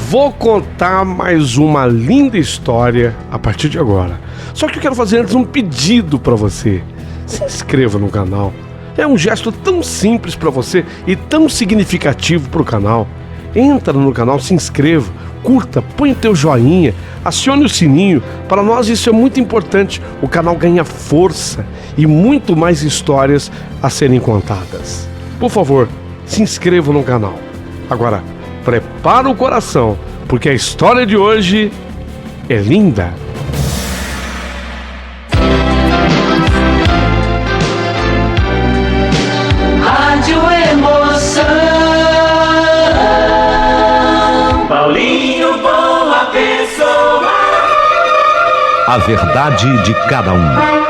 Vou contar mais uma linda história a partir de agora. Só que eu quero fazer antes um pedido para você. Se inscreva no canal. É um gesto tão simples para você e tão significativo para o canal. Entra no canal, se inscreva, curta, põe o teu joinha, acione o sininho. Para nós isso é muito importante. O canal ganha força e muito mais histórias a serem contadas. Por favor, se inscreva no canal. Agora, prepara o coração, porque a história de hoje é linda. Rádio Emoção. Paulinho, boa pessoa. A verdade de cada um.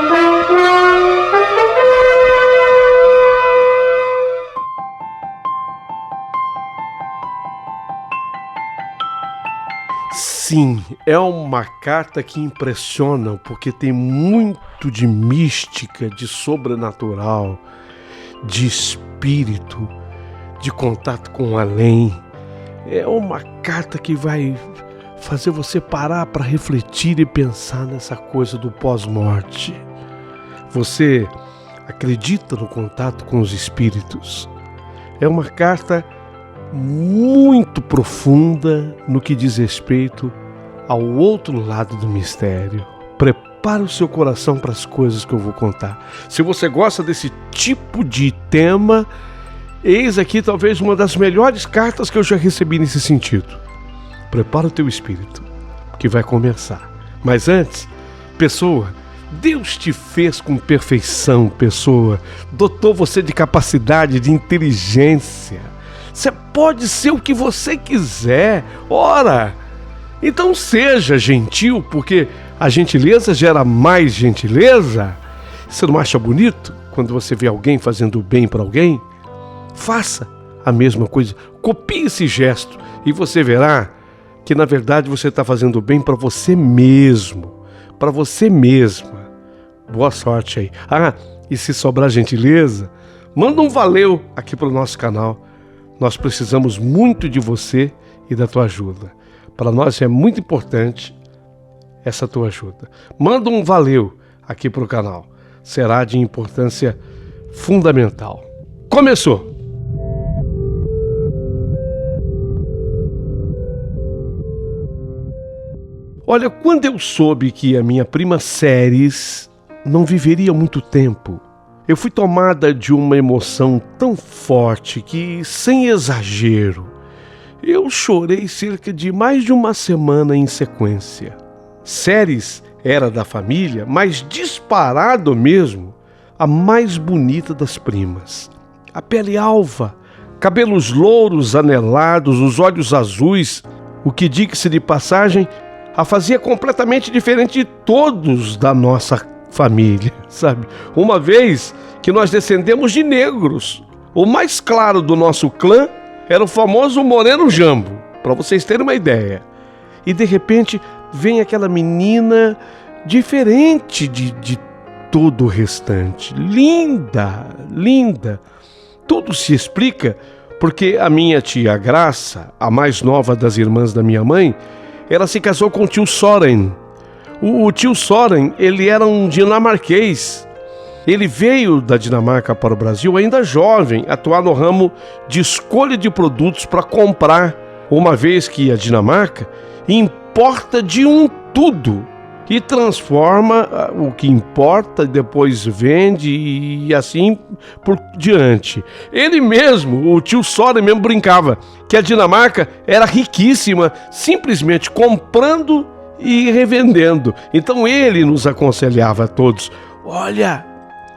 Sim, é uma carta que impressiona, porque tem muito de mística, de sobrenatural, de espírito, de contato com o além. É uma carta que vai fazer você parar para refletir e pensar nessa coisa do pós-morte. Você acredita no contato com os espíritos? É uma carta muito profunda no que diz respeito ao outro lado do mistério. Prepara o seu coração para as coisas que eu vou contar. Se você gosta desse tipo de tema, eis aqui talvez uma das melhores cartas que eu já recebi nesse sentido. Prepara o teu espírito, que vai começar. Mas antes, pessoa, Deus te fez com perfeição, pessoa. Dotou você de capacidade, de inteligência. Você pode ser o que você quiser. Ora, então seja gentil, porque a gentileza gera mais gentileza. Você não acha bonito quando você vê alguém fazendo bem para alguém? Faça a mesma coisa. Copie esse gesto e você verá que na verdade você está fazendo bem para você mesmo, para você mesma. Boa sorte aí. E se sobrar gentileza, manda um valeu aqui para o nosso canal. Nós precisamos muito de você e da tua ajuda. Para nós é muito importante essa tua ajuda. Manda um valeu aqui para o canal. Será de importância fundamental. Começou! Olha, quando eu soube que a minha prima Séries não viveria muito tempo, eu fui tomada de uma emoção tão forte que, sem exagero, eu chorei cerca de mais de uma semana em sequência. Séries era da família, mas disparado mesmo, a mais bonita das primas. A pele alva, cabelos louros anelados, os olhos azuis, o que, diga-se de passagem, a fazia completamente diferente de todos da nossa família, sabe? Uma vez que nós descendemos de negros, o mais claro do nosso clã era o famoso Moreno Jambo, para vocês terem uma ideia. E de repente vem aquela menina diferente de todo o restante, linda, linda. Tudo se explica porque a minha tia Graça, a mais nova das irmãs da minha mãe, ela se casou com o tio Soren. O tio Soren, ele era um dinamarquês. Ele veio da Dinamarca para o Brasil ainda jovem, atuar no ramo de escolha de produtos para comprar, uma vez que a Dinamarca importa de um tudo e transforma o que importa, depois vende e assim por diante. Ele mesmo, o tio Soren mesmo brincava que a Dinamarca era riquíssima simplesmente comprando e revendendo. Então ele nos aconselhava a todos: olha,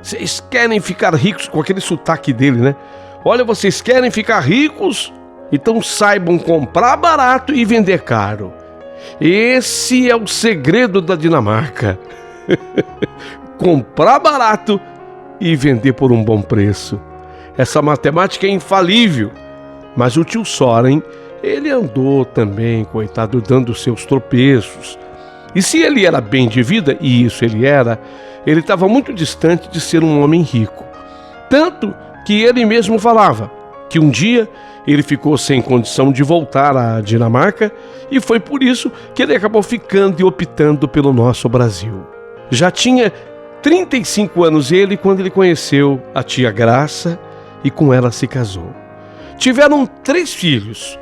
vocês querem ficar ricos, com aquele sotaque dele, né? Olha, vocês querem ficar ricos? Então saibam comprar barato e vender caro. Esse é o segredo da Dinamarca. Comprar barato e vender por um bom preço. Essa matemática é infalível. Mas o tio Soren, ele andou também, coitado, dando seus tropeços. E se ele era bem de vida, e isso ele estava muito distante de ser um homem rico. Tanto que ele mesmo falava: que um dia ele ficou sem condição de voltar à Dinamarca e foi por isso que ele acabou ficando e optando pelo nosso Brasil. Já tinha 35 anos ele quando ele conheceu a tia Graça e com ela se casou. Tiveram 3 filhos,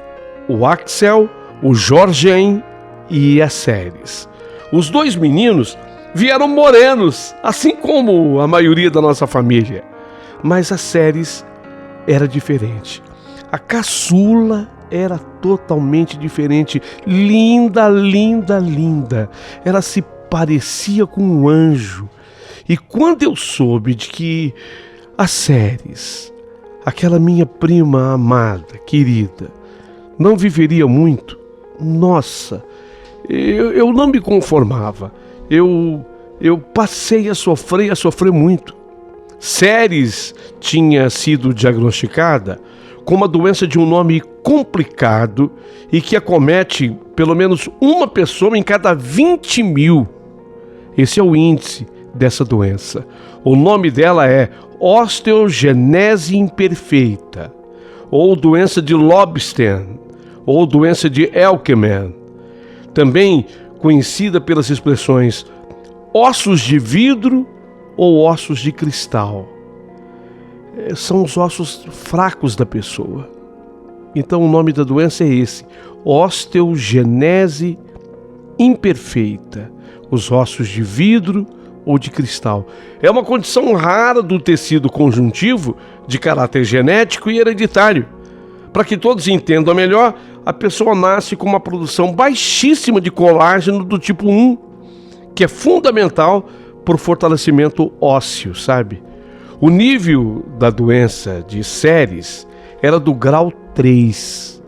o Axel, o Jorgen e a Ceres. Os 2 meninos vieram morenos, assim como a maioria da nossa família. Mas a Ceres era diferente. A caçula era totalmente diferente. Linda, linda, linda. Ela se parecia com um anjo. E quando eu soube de que a Ceres, aquela minha prima amada, querida, não viveria muito, nossa, eu não me conformava. Eu passei a sofrer muito. Ceres tinha sido diagnosticada com uma doença de um nome complicado e que acomete pelo menos uma pessoa em cada 20 mil. Esse é o índice dessa doença. O nome dela é osteogenese imperfeita, ou doença de Lobstein, ou doença de Elkeman, também conhecida pelas expressões ossos de vidro ou ossos de cristal. São os ossos fracos da pessoa. Então o nome da doença é esse, osteogenese imperfeita, os ossos de vidro ou de cristal. É uma condição rara do tecido conjuntivo de caráter genético e hereditário. Para que todos entendam melhor, a pessoa nasce com uma produção baixíssima de colágeno do tipo 1, que é fundamental para o fortalecimento ósseo, sabe? O nível da doença de Ceres era do grau 3.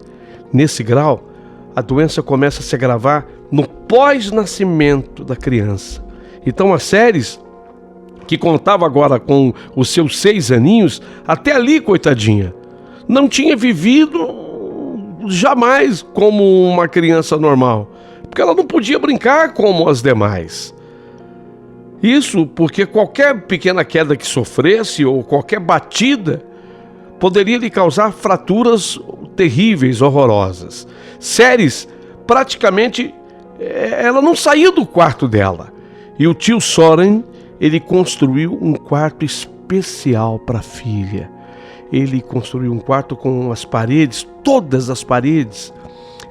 Nesse grau, a doença começa a se agravar no pós-nascimento da criança. Então a Ceres, que contava agora com os seus 6 aninhos, até ali, coitadinha, não tinha vivido jamais como uma criança normal, porque ela não podia brincar como as demais. Isso porque qualquer pequena queda que sofresse ou qualquer batida poderia lhe causar fraturas terríveis, horrorosas. Ceres, praticamente, ela não saía do quarto dela. E o tio Soren, ele construiu um quarto especial para a filha. Ele construiu um quarto com as paredes, todas as paredes,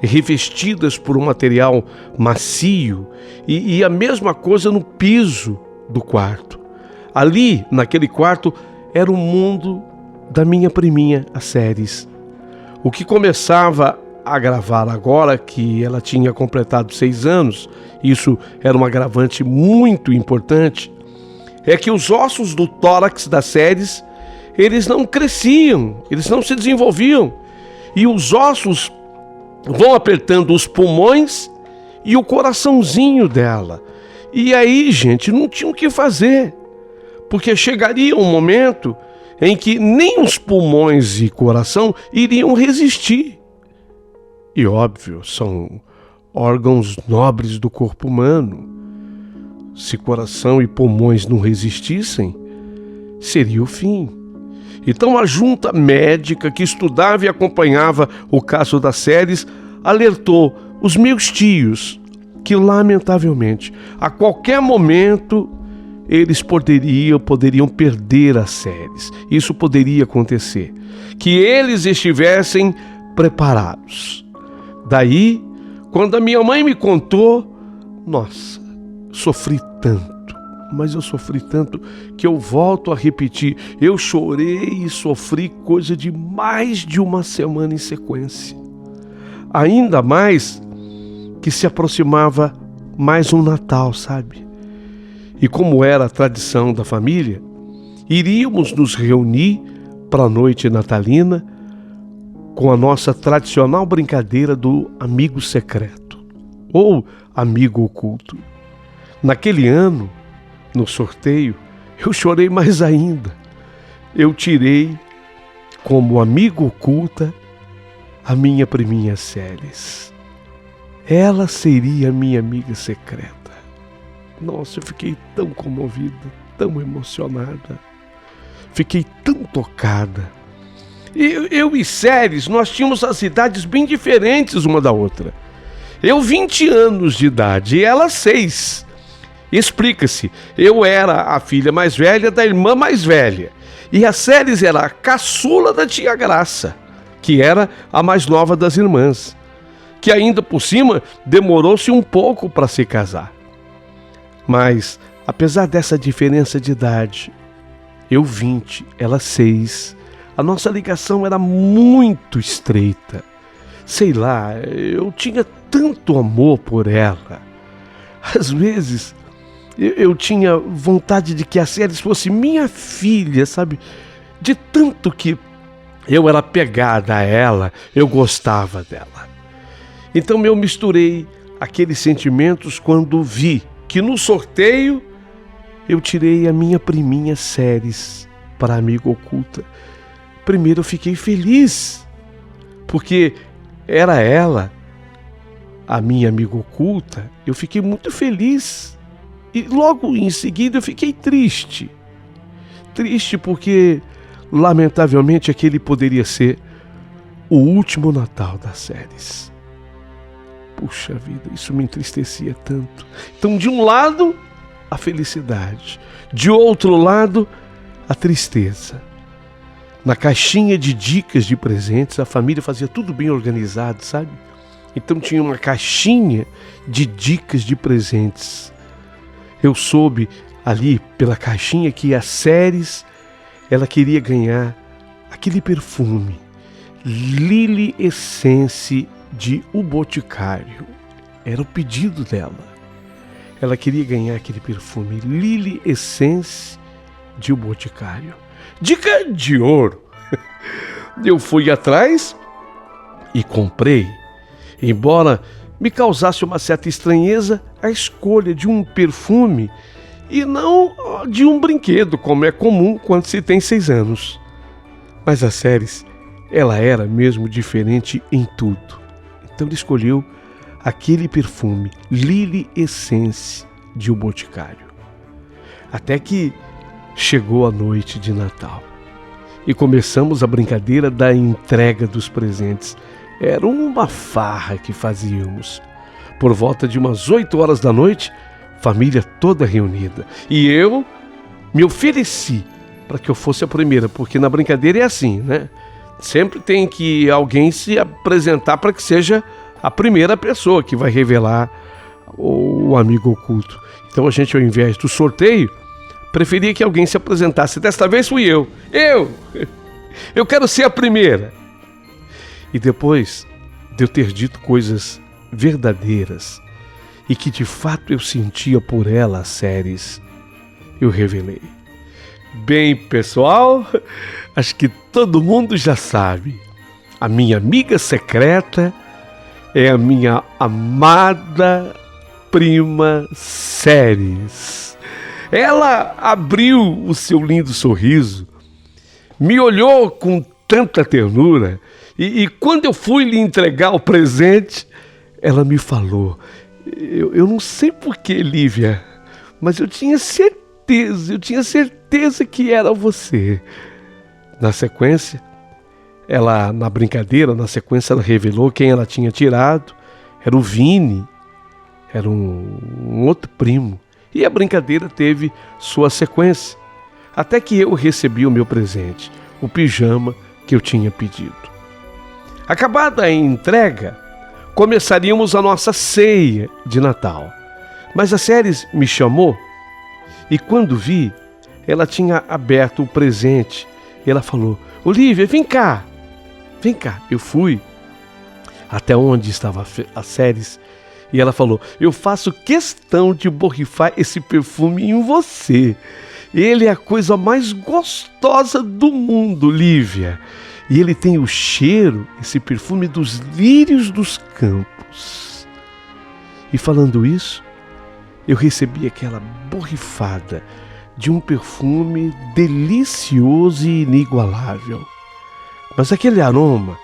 revestidas por um material macio e a mesma coisa no piso do quarto. Ali, naquele quarto, era o mundo da minha priminha, a Ceres. O que começava a agravar agora que ela tinha completado 6 anos, isso era um agravante muito importante, é que os ossos do tórax da Ceres, eles não cresciam, eles não se desenvolviam, e os ossos vão apertando os pulmões e o coraçãozinho dela. E aí, gente, não tinha o que fazer, porque chegaria um momento em que nem os pulmões e coração iriam resistir. E óbvio, são órgãos nobres do corpo humano. Se coração e pulmões não resistissem, seria o fim. Então a junta médica que estudava e acompanhava o caso da Ceres alertou os meus tios que, lamentavelmente, a qualquer momento eles poderiam perder a Ceres. Isso poderia acontecer. Que eles estivessem preparados. Daí, quando a minha mãe me contou, nossa, sofri tanto, mas eu sofri tanto que eu volto a repetir, eu chorei e sofri coisa de mais de uma semana em sequência. Ainda mais que se aproximava mais um Natal, sabe? E como era a tradição da família, iríamos nos reunir para a noite natalina com a nossa tradicional brincadeira do amigo secreto ou amigo oculto. Naquele ano, no sorteio, eu chorei mais ainda. Eu tirei como amigo oculta a minha priminha Ceres. Ela seria minha amiga secreta. Nossa, eu fiquei tão comovida, tão emocionada. Fiquei tão tocada. Eu e Séries, nós tínhamos as idades bem diferentes uma da outra. Eu 20 anos de idade e ela 6. Explica-se, eu era a filha mais velha da irmã mais velha. E a Séries era a caçula da tia Graça, que era a mais nova das irmãs, que ainda por cima demorou-se um pouco para se casar. Mas, apesar dessa diferença de idade, eu 20, ela 6, a nossa ligação era muito estreita. Sei lá, eu tinha tanto amor por ela. Às vezes, eu tinha vontade de que a Séries fosse minha filha, sabe? De tanto que eu era apegada a ela, eu gostava dela. Então eu misturei aqueles sentimentos quando vi que no sorteio eu tirei a minha priminha Séries para amiga oculta. Primeiro eu fiquei feliz, porque era ela, a minha amiga oculta. Eu fiquei muito feliz. E logo em seguida eu fiquei triste. Triste porque, lamentavelmente, aquele poderia ser o último Natal das Séries. Puxa vida, isso me entristecia tanto. Então, de um lado, a felicidade. De outro lado, a tristeza. Na caixinha de dicas de presentes, a família fazia tudo bem organizado, sabe? Então tinha uma caixinha de dicas de presentes. Eu soube ali pela caixinha que a Séries, ela queria ganhar aquele perfume Lily Essence de O Boticário. Era o pedido dela. Ela queria ganhar aquele perfume Lily Essence de O Boticário. Dica de ouro. Eu fui atrás e comprei. Embora me causasse uma certa estranheza a escolha de um perfume e não de um brinquedo, como é comum quando se tem 6 anos. Mas a Séries, ela era mesmo diferente em tudo. Então ele escolheu aquele perfume Lily Essence de O Boticário. Até que chegou a noite de Natal e começamos a brincadeira da entrega dos presentes. Era uma farra que fazíamos. Por volta de umas 8 horas da noite, família toda reunida. E eu me ofereci para que eu fosse a primeira, porque na brincadeira é assim, né? Sempre tem que alguém se apresentar para que seja a primeira pessoa que vai revelar o amigo oculto. Então a gente, ao invés do sorteio, preferia que alguém se apresentasse. Desta vez fui eu. Eu quero ser a primeira. E depois de eu ter dito coisas verdadeiras e que de fato eu sentia por ela, Séries, eu revelei. Bem, pessoal, acho que todo mundo já sabe. A minha amiga secreta é a minha amada prima Séries. Ela abriu o seu lindo sorriso, me olhou com tanta ternura e quando eu fui lhe entregar o presente, ela me falou. Eu não sei porquê, Lívia, mas eu tinha certeza que era você. Na sequência, na brincadeira, ela revelou quem ela tinha tirado. Era o Vini, era um outro primo. E a brincadeira teve sua sequência, até que eu recebi o meu presente, o pijama que eu tinha pedido. Acabada a entrega, começaríamos a nossa ceia de Natal. Mas a Séries me chamou e quando vi, ela tinha aberto o presente. E ela falou: Olívia, vem cá. Vem cá. Eu fui até onde estava a Séries e ela falou: eu faço questão de borrifar esse perfume em você. Ele é a coisa mais gostosa do mundo, Lívia. E ele tem o cheiro, esse perfume dos lírios dos campos. E falando isso, eu recebi aquela borrifada de um perfume delicioso e inigualável. Mas aquele aroma,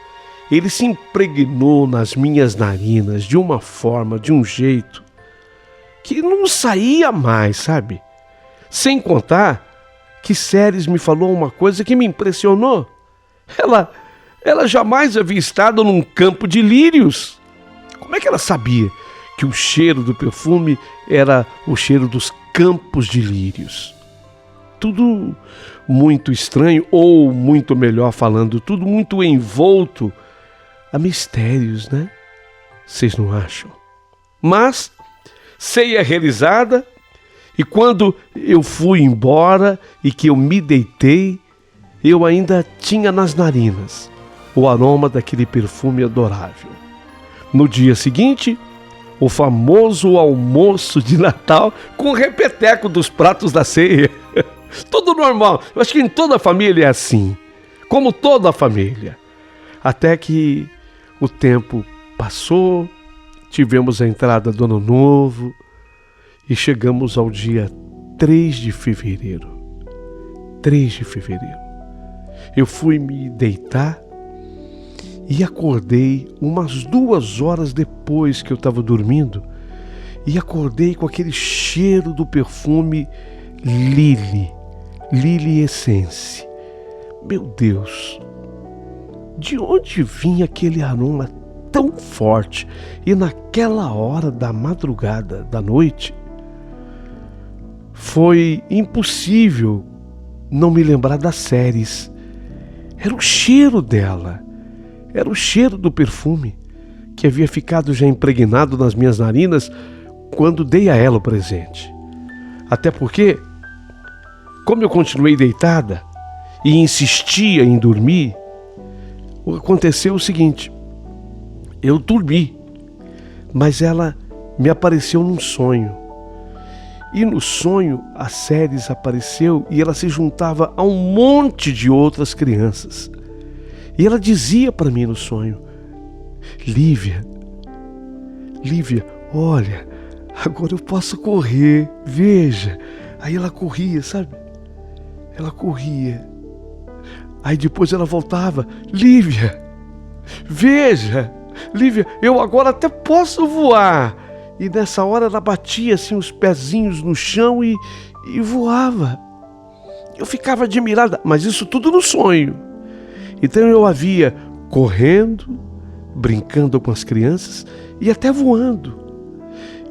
ele se impregnou nas minhas narinas de uma forma, de um jeito, que não saía mais, sabe? Sem contar que Séries me falou uma coisa que me impressionou. Ela jamais havia estado num campo de lírios. Como é que ela sabia que o cheiro do perfume era o cheiro dos campos de lírios? Tudo muito estranho, ou muito melhor falando, tudo muito envolto a mistérios, né? Vocês não acham? Mas, ceia realizada, e quando eu fui embora e que eu me deitei, eu ainda tinha nas narinas o aroma daquele perfume adorável. No dia seguinte, o famoso almoço de Natal com o repeteco dos pratos da ceia. Tudo normal. Eu acho que em toda família é assim. Como toda família. Até que o tempo passou, tivemos a entrada do Ano Novo e chegamos ao dia 3 de fevereiro. 3 de fevereiro. Eu fui me deitar e acordei umas 2 horas depois que eu estava dormindo, e acordei com aquele cheiro do perfume Lily Essence. Meu Deus, de onde vinha aquele aroma tão forte? E naquela hora da madrugada, da noite, foi impossível não me lembrar das séries. Era o cheiro dela. Era o cheiro do perfume que havia ficado já impregnado nas minhas narinas quando dei a ela o presente. Até porque, como eu continuei deitada e insistia em dormir, aconteceu o seguinte: eu dormi, mas ela me apareceu num sonho. E no sonho a Ceres apareceu e ela se juntava a um monte de outras crianças. E ela dizia para mim no sonho: Lívia, olha, agora eu posso correr, veja. Aí ela corria, sabe? Ela corria. Aí depois ela voltava: Lívia, veja, Lívia, eu agora até posso voar. E nessa hora ela batia assim os pezinhos no chão e voava. Eu ficava admirada, mas isso tudo no sonho. Então eu a via correndo, brincando com as crianças e até voando.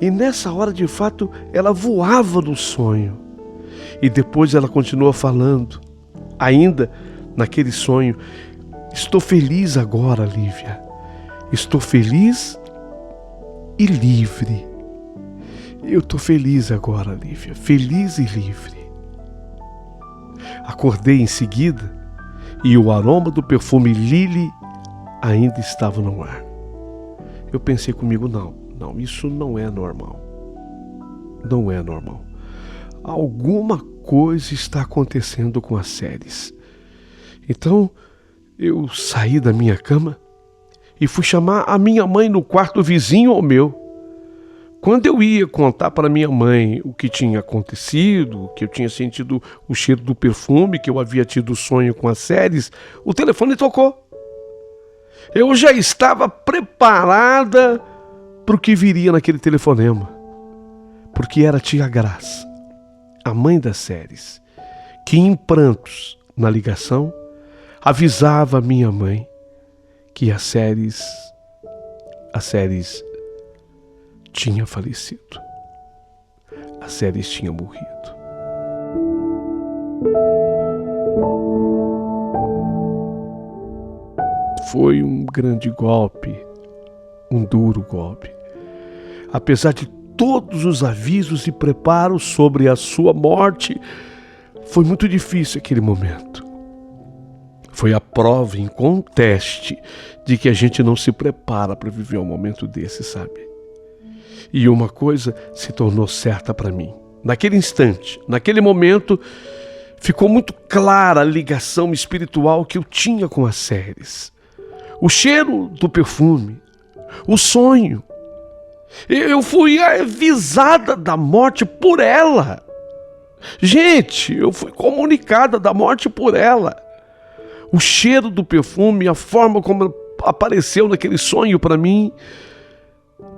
E nessa hora, de fato, ela voava no sonho. E depois ela continua falando, ainda naquele sonho: estou feliz agora, Lívia. Estou feliz e livre. Eu estou feliz agora, Lívia. Feliz e livre. Acordei em seguida e o aroma do perfume Lily ainda estava no ar. Eu pensei comigo: não, isso não é normal. Não é normal. Alguma coisa está acontecendo com as Ceres. Então eu saí da minha cama e fui chamar a minha mãe no quarto vizinho ao meu. Quando eu ia contar para minha mãe o que tinha acontecido, que eu tinha sentido o cheiro do perfume, que eu havia tido sonho com as Ceres, o telefone tocou. Eu já estava preparada para o que viria naquele telefonema, porque era a tia Graça, a mãe das Ceres, que em prantos, na ligação, avisava a minha mãe que a Ceres tinha falecido. A Ceres tinha morrido. Foi um grande golpe, um duro golpe. Apesar de todos os avisos e preparos sobre a sua morte, foi muito difícil aquele momento. Foi a prova inconteste de que a gente não se prepara para viver um momento desse, sabe? E uma coisa se tornou certa para mim. Naquele instante, naquele momento, ficou muito clara a ligação espiritual que eu tinha com as Ceres. O cheiro do perfume, o sonho. Eu fui avisada da morte por ela. Gente, eu fui comunicada da morte por ela. O cheiro do perfume, a forma como apareceu naquele sonho para mim.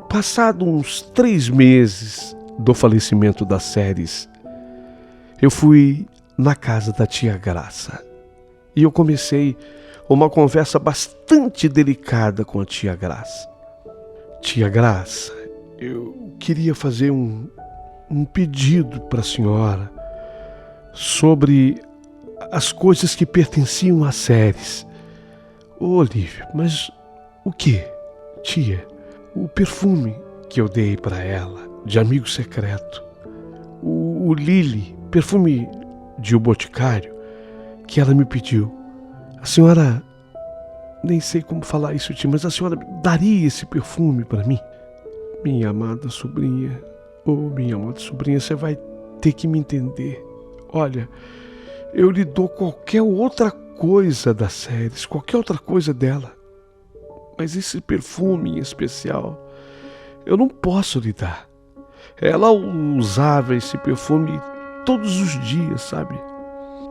Passado uns 3 meses do falecimento das Ceres, eu fui na casa da tia Graça e eu comecei uma conversa bastante delicada com a tia Graça. Tia Graça, eu queria fazer um pedido para a senhora sobre as coisas que pertenciam a Ceres. Ô, Lívia, mas o que, tia? O perfume que eu dei para ela, de amigo secreto. O Lily, perfume de O Boticário, que ela me pediu. A senhora, nem sei como falar isso, tia, mas a senhora daria esse perfume para mim? Minha amada sobrinha, minha amada sobrinha, você vai ter que me entender. Olha, eu lhe dou qualquer outra coisa da Ceres, qualquer outra coisa dela. Mas esse perfume em especial, eu não posso lhe dar. Ela usava esse perfume todos os dias, sabe?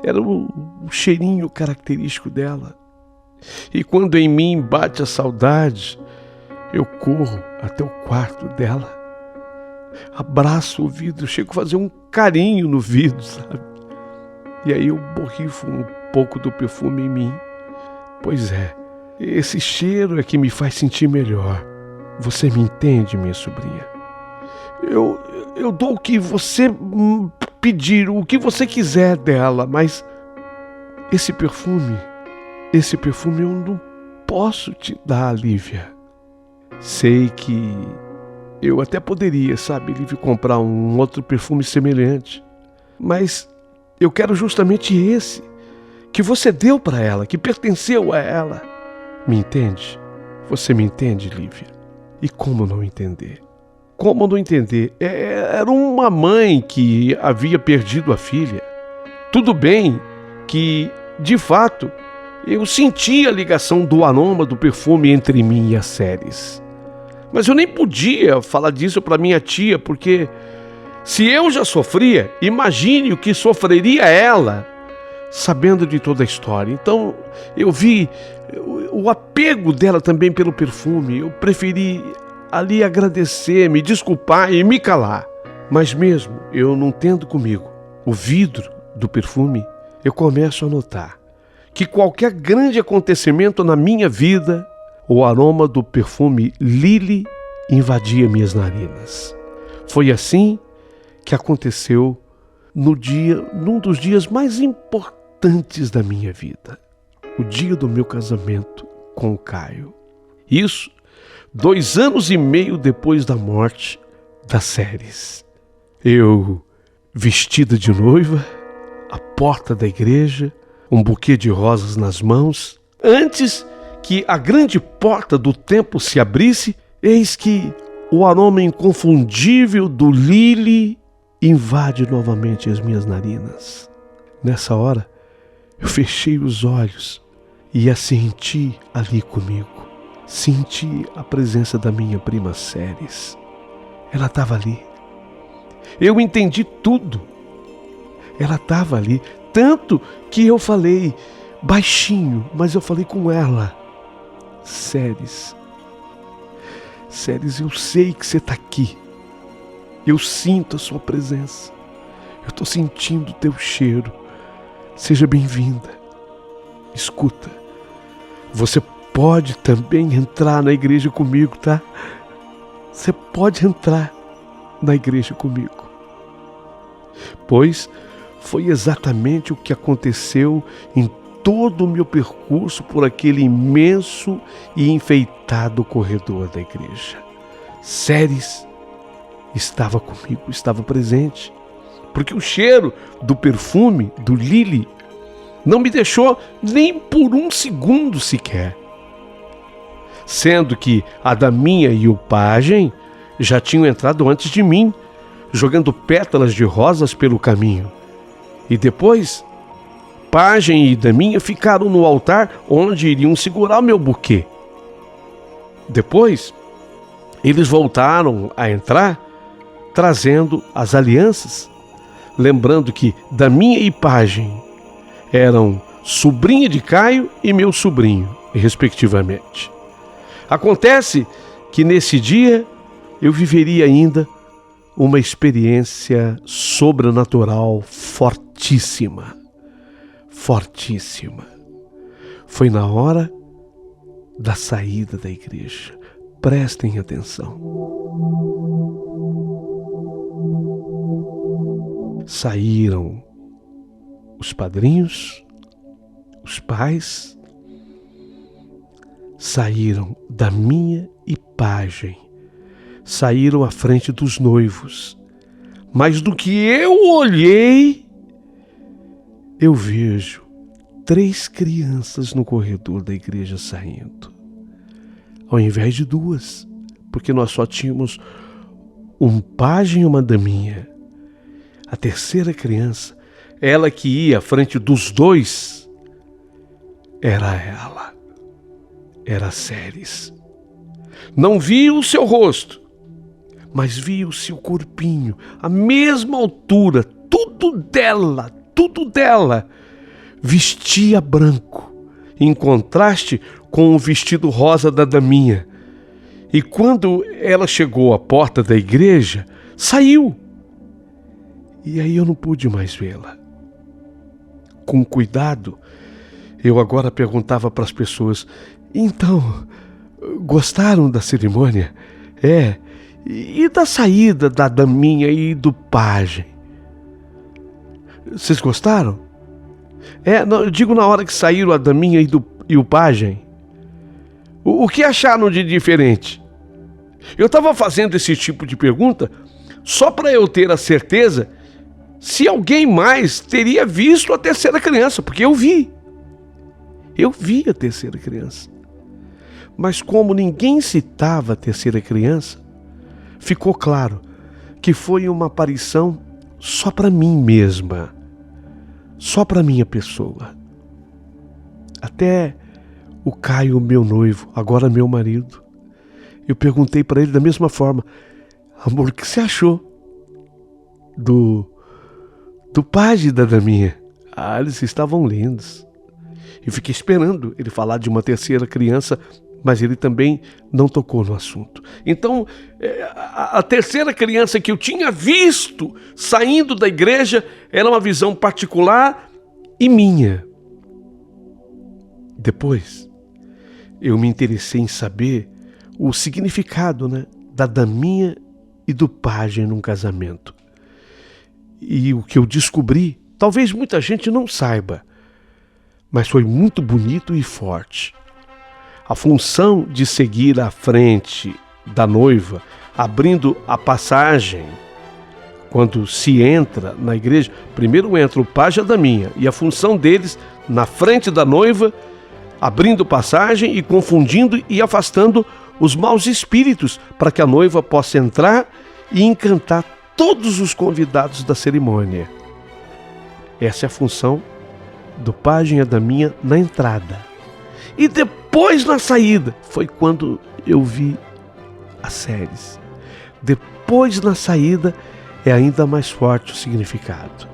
Era o cheirinho característico dela. E quando em mim bate a saudade, eu corro até o quarto dela, abraço o vidro, chego a fazer um carinho no vidro, sabe? E aí eu borrifo um pouco do perfume em mim. Pois é, esse cheiro é que me faz sentir melhor. Você me entende, minha sobrinha? Eu dou o que você pedir, o que você quiser dela, mas esse perfume eu não posso te dar, Lívia. Sei que eu até poderia, sabe, Lívia, comprar um outro perfume semelhante, mas eu quero justamente esse que você deu para ela, que pertenceu a ela. Me entende? Você me entende, Lívia? E como não entender? Como não entender? Era uma mãe que havia perdido a filha. Tudo bem que, de fato, eu senti a ligação do aroma do perfume entre mim e a Ceres. Mas eu nem podia falar disso para minha tia, porque se eu já sofria, imagine o que sofreria ela, sabendo de toda a história. Então eu vi o apego dela também pelo perfume. Eu preferi ali agradecer, me desculpar e me calar. Mas mesmo eu não tendo comigo o vidro do perfume, eu começo a notar que qualquer grande acontecimento na minha vida, o aroma do perfume Lily invadia minhas narinas. Foi assim que aconteceu num dos dias mais importantes da minha vida, o dia do meu casamento com o Caio. Isso 2 anos e meio depois da morte da Ceres. Eu, vestida de noiva, à porta da igreja, um buquê de rosas nas mãos. Antes que a grande porta do templo se abrisse, eis que o aroma inconfundível do Lily invade novamente as minhas narinas. Nessa hora, eu fechei os olhos e a senti ali comigo. Senti a presença da minha prima Ceres. Ela estava ali. Eu entendi tudo. Ela estava ali, tanto que eu falei baixinho, mas eu falei com ela. Ceres, eu sei que você está aqui. Eu sinto a sua presença. Eu estou sentindo o teu cheiro. Seja bem-vinda. Escuta, você pode também entrar na igreja comigo, tá? Você pode entrar na igreja comigo. Pois foi exatamente o que aconteceu em todo o meu percurso por aquele imenso e enfeitado corredor da igreja. Ceres estava comigo, estava presente, porque o cheiro do perfume do Lily não me deixou nem por um segundo sequer. Sendo que a Daminha e o pajem já tinham entrado antes de mim, jogando pétalas de rosas pelo caminho. E depois, pajem e Daminha ficaram no altar onde iriam segurar o meu buquê. Depois, eles voltaram a entrar, trazendo as alianças, lembrando que Daminha e pajem eram sobrinha de Caio e meu sobrinho, respectivamente. Acontece que nesse dia eu viveria ainda uma experiência sobrenatural fortíssima. Fortíssima. Foi na hora da saída da igreja. Prestem atenção. Saíram os padrinhos, os pais, saíram da minha e pajem, saíram à frente dos noivos. Mas do que eu olhei, eu vejo 3 crianças no corredor da igreja saindo, ao invés de 2, porque nós só tínhamos um pajem e uma daminha. A terceira criança, ela que ia à frente dos 2, era ela, era Ceres. Não vi o seu rosto, mas vi o seu corpinho, a mesma altura, tudo dela, vestia branco, em contraste com o vestido rosa da daminha. E quando ela chegou à porta da igreja, saiu. E aí eu não pude mais vê-la. Com cuidado, eu agora perguntava para as pessoas: então, gostaram da cerimônia? E da saída da daminha e do pajem? Vocês gostaram? Não, eu digo na hora que saíram a daminha e o pajem. O que acharam de diferente? Eu estava fazendo esse tipo de pergunta só para eu ter a certeza se alguém mais teria visto a terceira criança, porque eu vi a terceira criança. Mas como ninguém citava a terceira criança, ficou claro que foi uma aparição só para mim mesma, só para minha pessoa. Até o Caio, meu noivo, agora meu marido, eu perguntei para ele da mesma forma: amor, o que você achou do pajem da daminha? Eles estavam lindos. Eu fiquei esperando ele falar de uma terceira criança, mas ele também não tocou no assunto. Então, a terceira criança que eu tinha visto saindo da igreja era uma visão particular e minha. Depois, eu me interessei em saber o significado, da daminha e do pajem num casamento. E o que eu descobri, talvez muita gente não saiba, mas foi muito bonito e forte. A função de seguir à frente da noiva, abrindo a passagem. Quando se entra na igreja, primeiro entra o pajem e a daminha, e a função deles, na frente da noiva, abrindo passagem e confundindo e afastando os maus espíritos, para que a noiva possa entrar e encantar todos os convidados da cerimônia. Essa é a função do pajem e a daminha na entrada. E depois, na saída, foi quando eu vi a Ceres. Depois, na saída, é ainda mais forte o significado.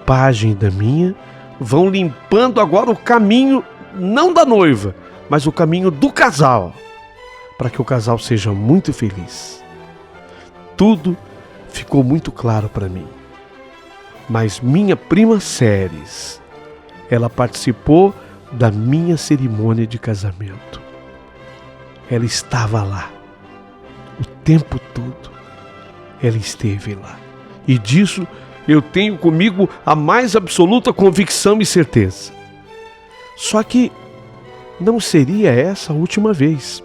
Pajem e daminha vão limpando agora o caminho, não da noiva, mas o caminho do casal, para que o casal seja muito feliz. Tudo ficou muito claro para mim. Mas minha prima Ceres, ela participou da minha cerimônia de casamento. Ela estava lá o tempo todo. Ela esteve lá. E disso eu tenho comigo a mais absoluta convicção e certeza. Só que não seria essa a última vez.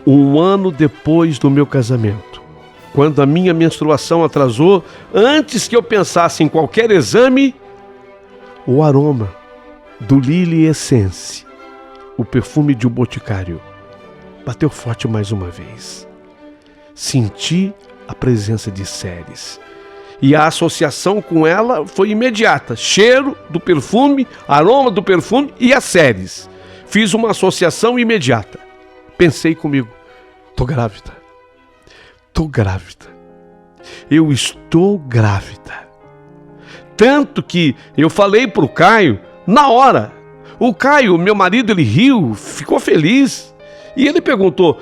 1 ano depois do meu casamento, quando a minha menstruação atrasou, antes que eu pensasse em qualquer exame, o aroma do Lily Essence, o perfume de um boticário, bateu forte mais uma vez. Senti a presença de Ceres. E a associação com ela foi imediata. Cheiro do perfume, aroma do perfume e a Ceres. Fiz uma associação imediata. Pensei comigo: tô grávida. Eu estou grávida. Tanto que eu falei pro Caio na hora. O Caio, meu marido, ele riu, ficou feliz. E ele perguntou: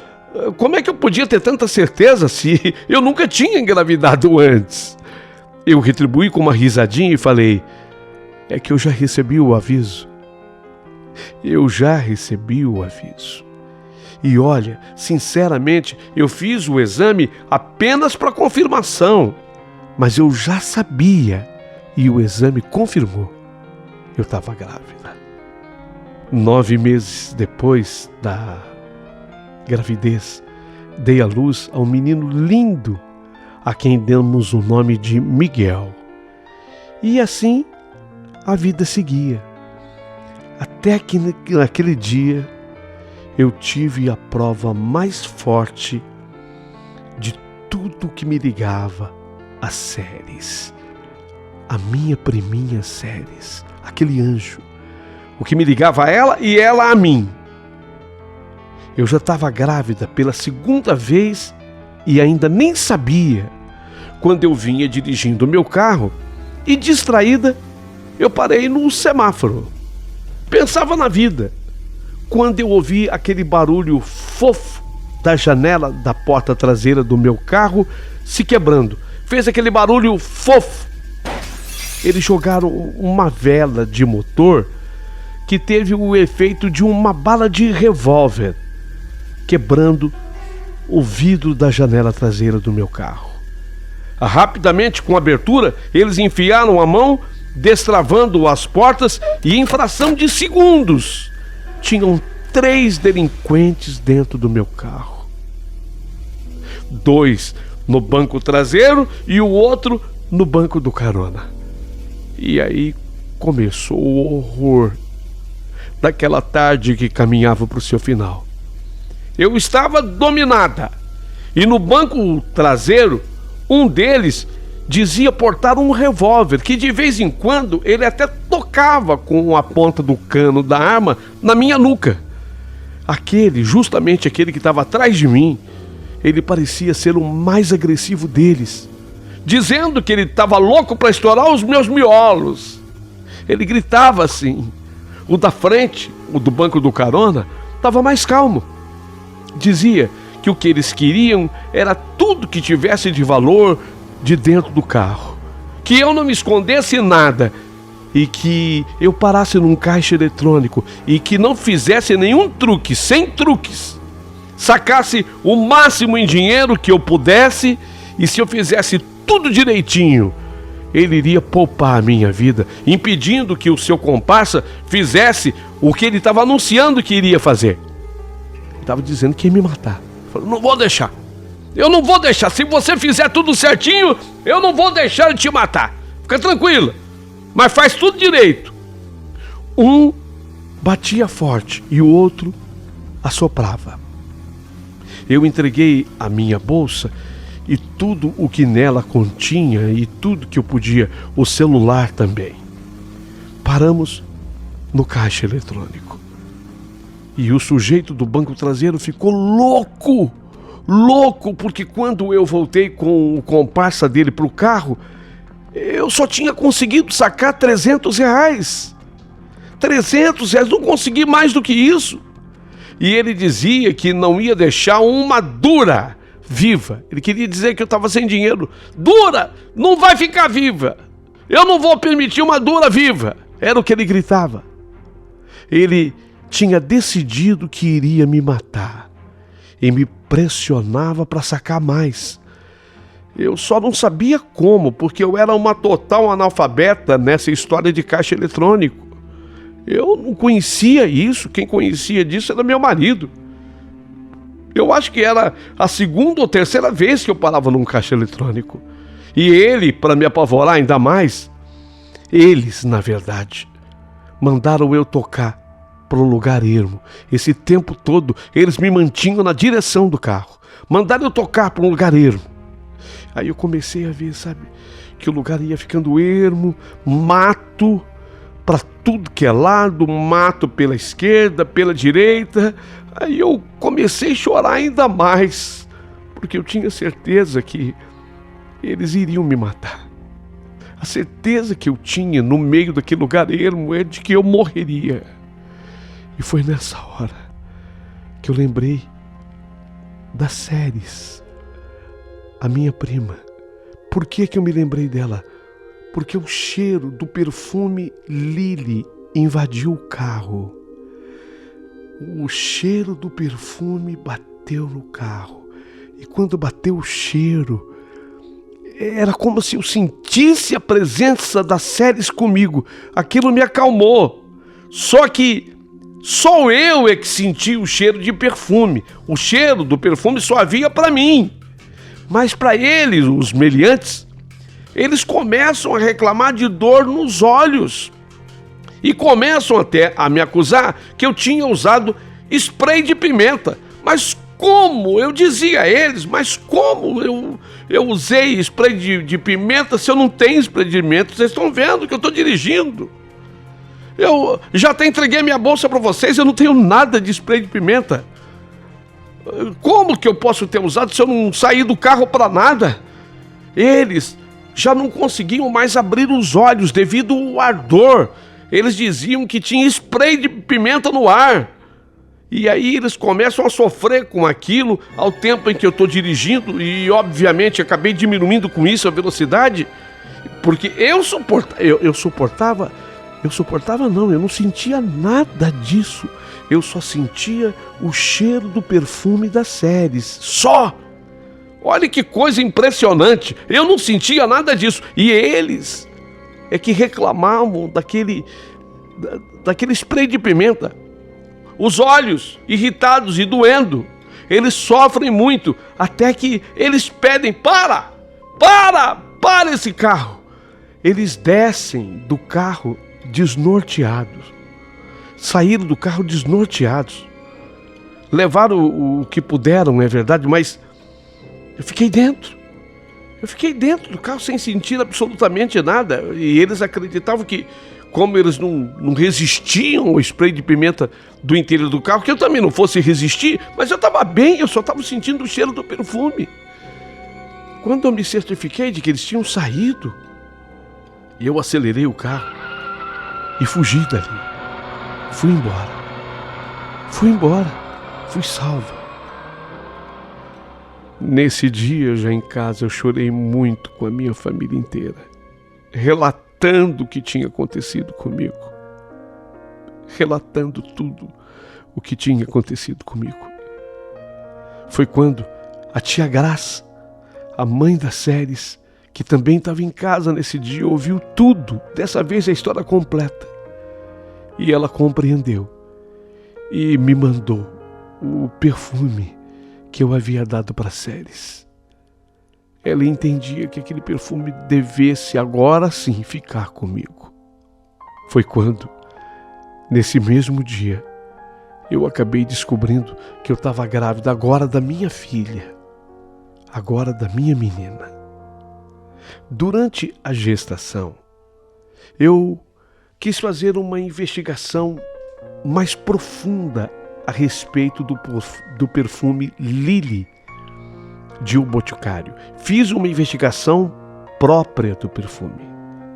como é que eu podia ter tanta certeza se eu nunca tinha engravidado antes? Eu retribuí com uma risadinha e falei: é que eu já recebi o aviso. Eu já recebi o aviso. E olha, sinceramente, eu fiz o exame apenas para confirmação. Mas eu já sabia e o exame confirmou. Eu estava grávida. 9 meses depois da gravidez, dei à luz a um menino lindo, a quem demos o nome de Miguel. E assim a vida seguia. Até que naquele dia eu tive a prova mais forte de tudo que me ligava às séries. A minha priminha Séries, aquele anjo, o que me ligava a ela e ela a mim. Eu já estava grávida pela segunda vez e ainda nem sabia, quando eu vinha dirigindo o meu carro e, distraída, eu parei no semáforo. Pensava na vida, quando eu ouvi aquele barulho fofo da janela da porta traseira do meu carro se quebrando. Fez aquele barulho fofo. Eles jogaram uma vela de motor que teve o efeito de uma bala de revólver, quebrando o vidro da janela traseira do meu carro. Rapidamente, com a abertura, eles enfiaram a mão, destravando as portas, e em fração de segundos tinham 3 delinquentes dentro do meu carro. 2 no banco traseiro e o outro no banco do carona. E aí começou o horror daquela tarde que caminhava para o seu final. Eu estava dominada, e no banco traseiro, um deles dizia portar um revólver, que de vez em quando ele até tocava com a ponta do cano da arma na minha nuca. Justamente aquele que estava atrás de mim, ele parecia ser o mais agressivo deles, dizendo que ele estava louco para estourar os meus miolos. Ele gritava assim. O da frente, o do banco do carona, estava mais calmo. Dizia que o que eles queriam era tudo que tivesse de valor de dentro do carro, que eu não me escondesse nada e que eu parasse num caixa eletrônico e que não fizesse nenhum truque, sem truques, sacasse o máximo em dinheiro que eu pudesse, e se eu fizesse tudo direitinho, ele iria poupar a minha vida, impedindo que o seu comparsa fizesse o que ele estava anunciando que iria fazer. Ele estava dizendo que ia me matar. Falei, não vou deixar. Eu não vou deixar. Se você fizer tudo certinho, eu não vou deixar ele te matar. Fica tranquila. Mas faz tudo direito. Um batia forte e o outro assoprava. Eu entreguei a minha bolsa e tudo o que nela continha e tudo que eu podia, o celular também. Paramos no caixa eletrônico. E o sujeito do banco traseiro ficou louco, porque quando eu voltei com o comparsa dele para o carro, eu só tinha conseguido sacar R$300. R$300, não consegui mais do que isso. E ele dizia que não ia deixar uma dura viva. Ele queria dizer que eu estava sem dinheiro. Dura não vai ficar viva. Eu não vou permitir uma dura viva. Era o que ele gritava. Ele tinha decidido que iria me matar e me pressionava para sacar mais. Eu só não sabia como, porque eu era uma total analfabeta nessa história de caixa eletrônico. Eu não conhecia isso, quem conhecia disso era meu marido. Eu acho que era a 2ª ou 3ª vez que eu parava num caixa eletrônico. E ele, para me apavorar ainda mais, eles, na verdade, mandaram eu tocar para um lugar ermo. Esse tempo todo, eles me mantinham na direção do carro. Mandaram eu tocar para um lugar ermo. Aí eu comecei a ver, sabe, que o lugar ia ficando ermo, mato para tudo que é lado, mato pela esquerda, pela direita. Aí eu comecei a chorar ainda mais, porque eu tinha certeza que eles iriam me matar. A certeza que eu tinha no meio daquele lugar ermo é de que eu morreria. E foi nessa hora que eu lembrei das séries. A minha prima. Por que eu me lembrei dela? porque o cheiro do perfume Lily invadiu o carro. O cheiro do perfume bateu no carro. E quando bateu o cheiro, era como se eu sentisse a presença das Ceres comigo. Aquilo me acalmou. Só que só eu é que senti o cheiro de perfume. O cheiro do perfume só havia para mim. Mas para eles, os meliantes, eles começam a reclamar de dor nos olhos. E começam até a me acusar que eu tinha usado spray de pimenta. Mas como? Eu dizia a eles, mas como eu usei spray de pimenta se eu não tenho spray de pimenta? Vocês estão vendo que eu estou dirigindo. Eu já até entreguei minha bolsa para vocês, eu não tenho nada de spray de pimenta. Como que eu posso ter usado se eu não saí do carro para nada? Eles já não conseguiam mais abrir os olhos devido ao ardor. Eles diziam que tinha spray de pimenta no ar. E aí eles começam a sofrer com aquilo ao tempo em que eu estou dirigindo e, obviamente, acabei diminuindo com isso a velocidade, porque eu não sentia nada disso. Eu só sentia o cheiro do perfume das Ceres. Só! Olha que coisa impressionante! Eu não sentia nada disso. E eles é que reclamavam daquele spray de pimenta. Os olhos irritados e doendo. Eles sofrem muito, até que eles pedem, para esse carro. Eles descem do carro desnorteados. Saíram do carro desnorteados. Levaram o que puderam, é verdade, mas eu fiquei dentro. Eu fiquei dentro do carro sem sentir absolutamente nada. E eles acreditavam que, como eles não resistiam ao spray de pimenta do interior do carro, que eu também não fosse resistir, mas eu estava bem, eu só estava sentindo o cheiro do perfume. Quando eu me certifiquei de que eles tinham saído, eu acelerei o carro e fugi dali. Fui embora, fui salva. Nesse dia, já em casa, eu chorei muito com a minha família inteira, relatando o que tinha acontecido comigo, relatando tudo o que tinha acontecido comigo. Foi quando a tia Graça, a mãe das Ceres, que também estava em casa nesse dia, ouviu tudo, dessa vez a história completa. E ela compreendeu e me mandou o perfume que eu havia dado para Ceres. Ela entendia que aquele perfume devesse agora sim ficar comigo. Foi quando, nesse mesmo dia, eu acabei descobrindo que eu estava grávida agora da minha filha, agora da minha menina. Durante a gestação, eu quis fazer uma investigação mais profunda a respeito do perfume Lily de O Boticário. Fiz uma investigação própria do perfume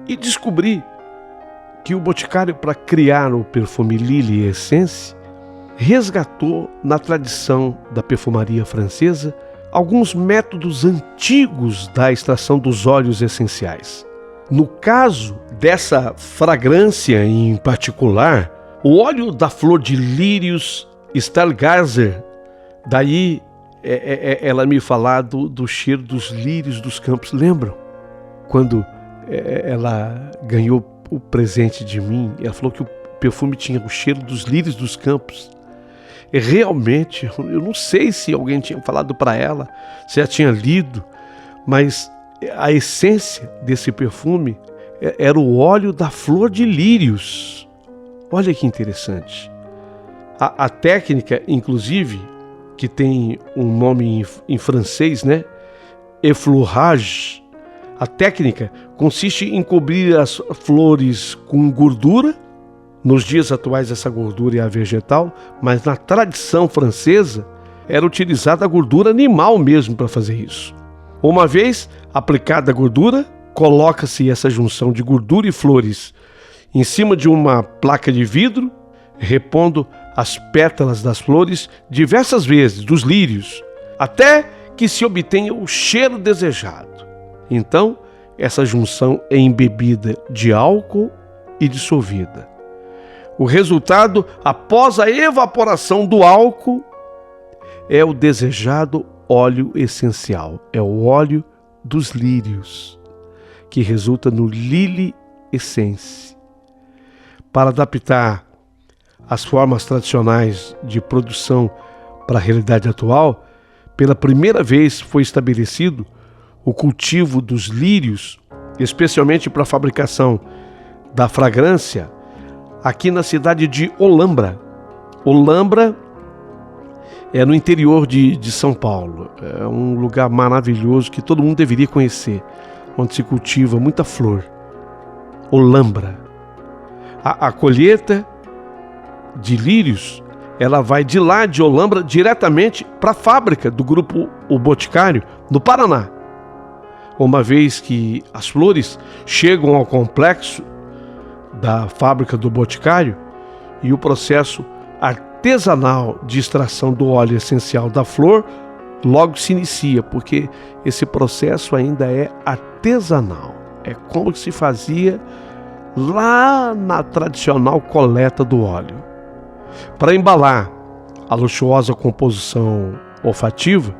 e descobri que o Boticário, para criar o perfume Lily Essence, resgatou na tradição da perfumaria francesa alguns métodos antigos da extração dos óleos essenciais. No caso dessa fragrância em particular, o óleo da flor de lírios Stahlgazer, daí ela me falar do cheiro dos lírios dos campos. Lembram? Quando ela ganhou o presente de mim, ela falou que o perfume tinha o cheiro dos lírios dos campos. E realmente, eu não sei se alguém tinha falado para ela, se ela tinha lido, mas a essência desse perfume era o óleo da flor de lírios. Olha que interessante. A técnica, inclusive, que tem um nome em francês, né? Effleurage. A técnica consiste em cobrir as flores com gordura. Nos dias atuais essa gordura é a vegetal, mas na tradição francesa era utilizada a gordura animal mesmo para fazer isso. Uma vez aplicada a gordura, coloca-se essa junção de gordura e flores em cima de uma placa de vidro, repondo as pétalas das flores diversas vezes, dos lírios, até que se obtenha o cheiro desejado. Então, essa junção é embebida de álcool e dissolvida. O resultado, após a evaporação do álcool, é o desejado óleo essencial, é o óleo dos lírios, que resulta no Lily Essence. Para adaptar as formas tradicionais de produção para a realidade atual, pela primeira vez foi estabelecido o cultivo dos lírios, especialmente para a fabricação da fragrância, aqui na cidade de Olambra. Olambra é no interior de São Paulo. É um lugar maravilhoso que todo mundo deveria conhecer, onde se cultiva muita flor. Olambra. A colheita de lírios, ela vai de lá de Olambra diretamente para a fábrica do grupo O Boticário, no Paraná. Uma vez que as flores chegam ao complexo da fábrica do Boticário e o processo artesanal de extração do óleo essencial da flor logo se inicia, porque esse processo ainda é artesanal. É como se fazia lá na tradicional coleta do óleo. Para embalar a luxuosa composição olfativa,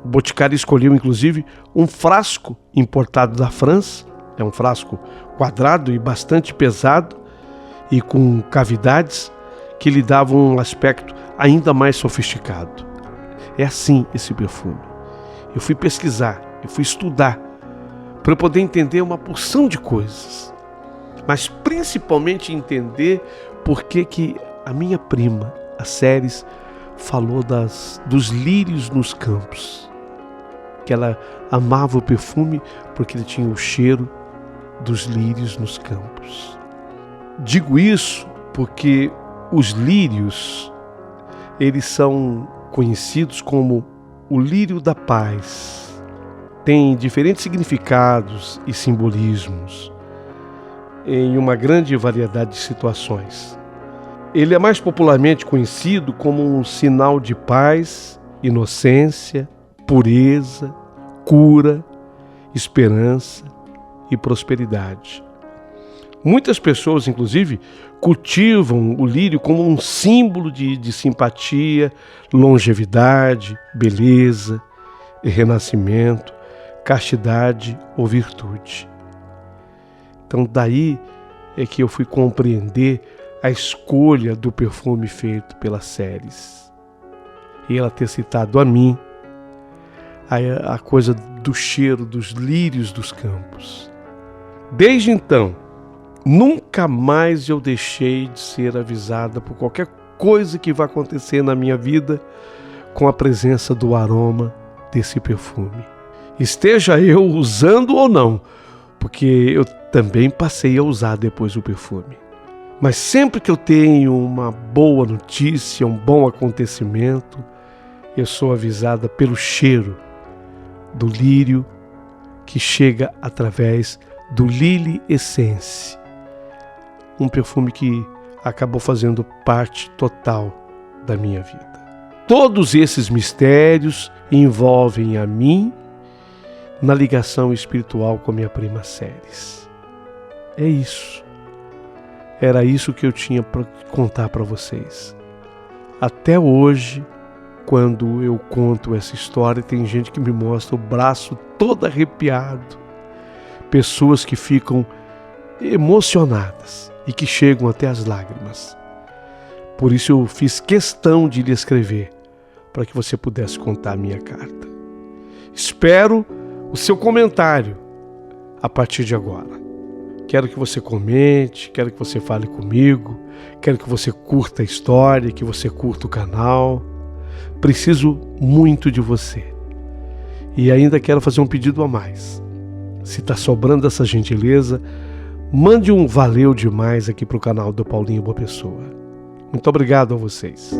o Boticário escolheu inclusive um frasco importado da França. É um frasco quadrado e bastante pesado e com cavidades que lhe davam um aspecto ainda mais sofisticado. É assim esse perfume. Eu fui pesquisar, eu fui estudar para eu poder entender uma porção de coisas, mas principalmente entender por que a minha prima, a Ceres, falou dos lírios nos campos, que ela amava o perfume porque ele tinha o cheiro dos lírios nos campos. Digo isso porque os lírios, eles são conhecidos como o lírio da paz. Tem diferentes significados e simbolismos em uma grande variedade de situações. Ele é mais popularmente conhecido como um sinal de paz, inocência, pureza, cura, esperança e prosperidade. Muitas pessoas, inclusive, cultivam o lírio como um símbolo de simpatia, longevidade, beleza, renascimento, castidade ou virtude. Então daí é que eu fui compreender a escolha do perfume feito pela Ceres. E ela ter citado a mim a coisa do cheiro dos lírios dos campos. Desde então, nunca mais eu deixei de ser avisada por qualquer coisa que vai acontecer na minha vida com a presença do aroma desse perfume. Esteja eu usando ou não, porque eu também passei a usar depois o perfume. Mas sempre que eu tenho uma boa notícia, um bom acontecimento, eu sou avisada pelo cheiro do lírio que chega através do Lily Essence, um perfume que acabou fazendo parte total da minha vida. Todos esses mistérios envolvem a mim na ligação espiritual com minha prima Ceres. É isso. Era isso que eu tinha para contar para vocês. Até hoje, quando eu conto essa história, tem gente que me mostra o braço todo arrepiado. Pessoas que ficam emocionadas e que chegam até as lágrimas. Por isso eu fiz questão de lhe escrever, para que você pudesse contar a minha carta. Espero o seu comentário a partir de agora. Quero que você comente, quero que você fale comigo, quero que você curta a história, que você curta o canal. Preciso muito de você. E ainda quero fazer um pedido a mais. Se está sobrando essa gentileza, mande um valeu demais aqui para o canal do Paulinho Boa Pessoa. Muito obrigado a vocês.